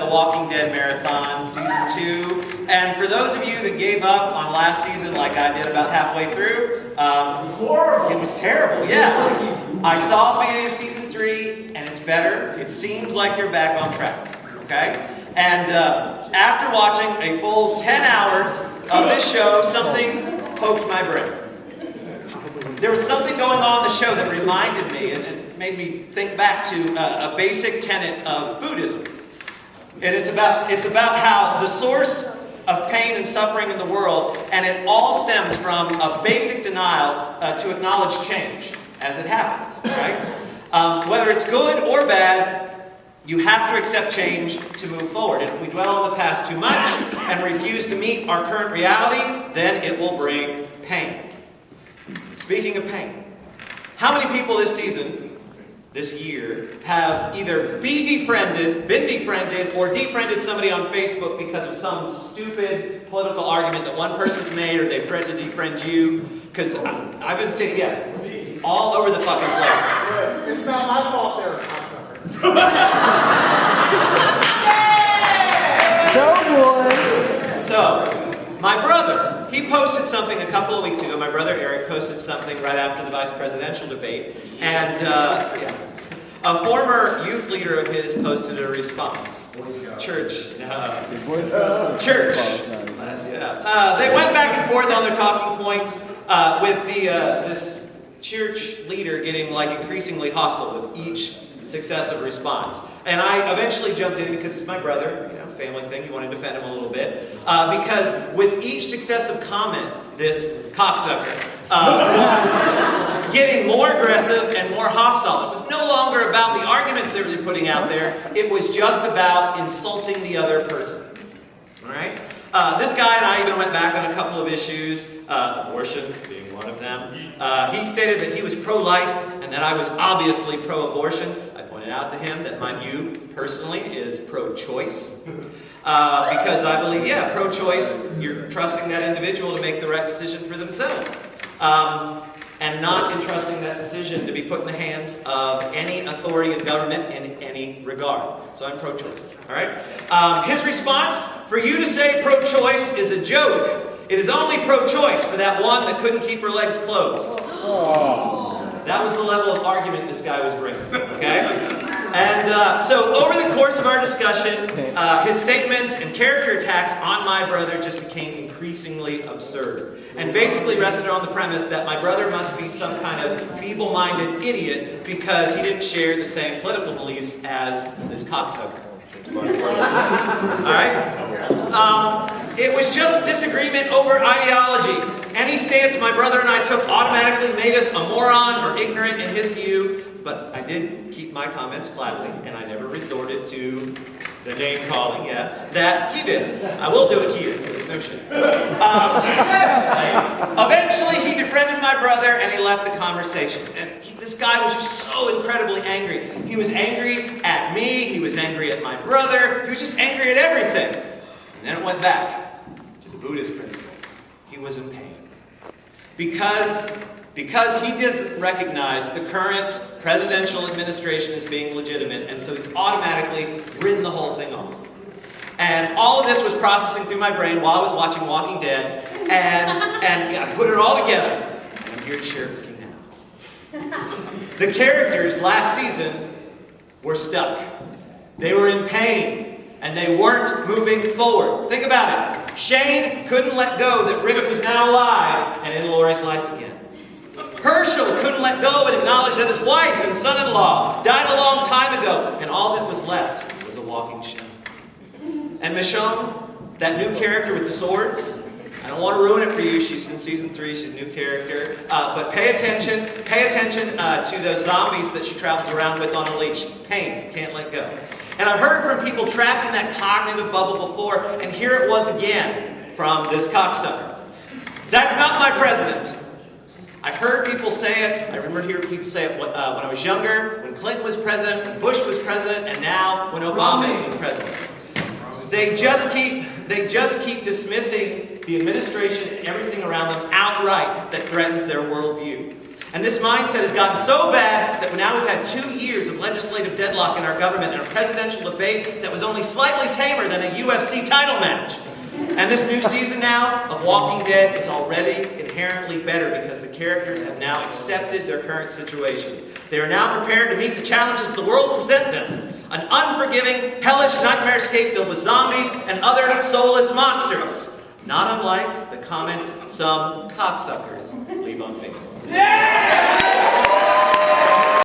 Walking Dead marathon, season 2. And for those of you that gave up on last season like I did about halfway through, it was horrible. It was terrible, yeah. I saw the beginning of season 3, and it's better. It seems like you're back on track, okay? And after watching a full 10 hours of this show, something poked my brain. There was something going on in the show that reminded me, and it made me think back to a basic tenet of Buddhism. And it's about how the source of pain and suffering in the world, and it all stems from a basic denial to acknowledge change as it happens, right? Whether it's good or bad, you have to accept change to move forward. And if we dwell on the past too much and refuse to meet our current reality, then it will bring pain. Speaking of pain, how many people this season, this year, have either been defriended, or defriended somebody on Facebook because of some stupid political argument that one person's made, or they threatened to defriend you? Because I've been seeing, all over the fucking place. It's not my fault they're a cocksucker. So, my brother, he posted something a couple of weeks ago. My brother Eric posted something right after the vice presidential debate. And a former youth leader of his posted a response. Church. Church. They went back and forth on their talking points with this church leader getting increasingly hostile with each successive response. And I eventually jumped in because it's my brother, family thing, you want to defend him a little bit. Because with each successive comment, this cocksucker was getting more aggressive and more hostile. It was no longer about the arguments they were putting out there, it was just about insulting the other person. Alright? This guy and I even went back on a couple of issues, abortion being one of them. He stated that he was pro-life and that I was obviously pro-abortion. I pointed out to him that my view, personally, is pro-choice. Because I believe, pro-choice, you're trusting that individual to make the right decision for themselves. And not entrusting that decision to be put in the hands of any authority of government in any regard. So I'm pro-choice. Alright? His response, for you to say pro-choice is a joke. It is only pro-choice for that one that couldn't keep her legs closed. That was the level of argument this guy was bringing. Okay? And so over the course of our discussion, his statements and character attacks on my brother just became increasingly absurd. And basically rested on the premise that my brother must be some kind of feeble-minded idiot because he didn't share the same political beliefs as this cocksucker. Alright? It was just disagreement over ideology. Any stance my brother and I took automatically made us a moron or ignorant in his view, but I did keep my comments classy, and I never resorted to the name calling, that he did. I will do it here, because there's no shame. Eventually, he defriended my brother, and he left the conversation. And this guy was just so incredibly angry. He was angry at me, he was angry at my brother, he was just angry at everything. And then it went back to the Buddhist principle. He was in pain. Because he doesn't recognize the current presidential administration as being legitimate, and so he's automatically written the whole thing off. And all of this was processing through my brain while I was watching Walking Dead, and I put it all together. And I'm here to share it with you now. The characters last season were stuck. They were in pain, and they weren't moving forward. Think about it. Shane couldn't let go that Rick was now alive and in Lori's life again. Herschel couldn't let go and acknowledge that his wife and son-in-law died a long time ago, and all that was left was a walking shell. And Michonne, that new character with the swords, I don't want to ruin it for you. She's in season 3. She's a new character. But pay attention to those zombies that she travels around with on a leash. Pain. You can't let go. And I've heard from people trapped in that cognitive bubble before, and here it was again from this cocksucker. That's not my president. I've heard people say it. I remember hearing people say it when I was younger, when Clinton was president, when Bush was president, and now when Obama is president. They just keep dismissing the administration and everything around them outright that threatens their worldview. And this mindset has gotten so bad that now we've had 2 years of legislative deadlock in our government and a presidential debate that was only slightly tamer than a UFC title match. And this new season now of Walking Dead is already inherently better because the characters have now accepted their current situation. They are now prepared to meet the challenges the world presents them. An unforgiving, hellish nightmare-scape filled with zombies and other soulless monsters. Not unlike the comments some cocksuckers leave on Facebook. Yeah!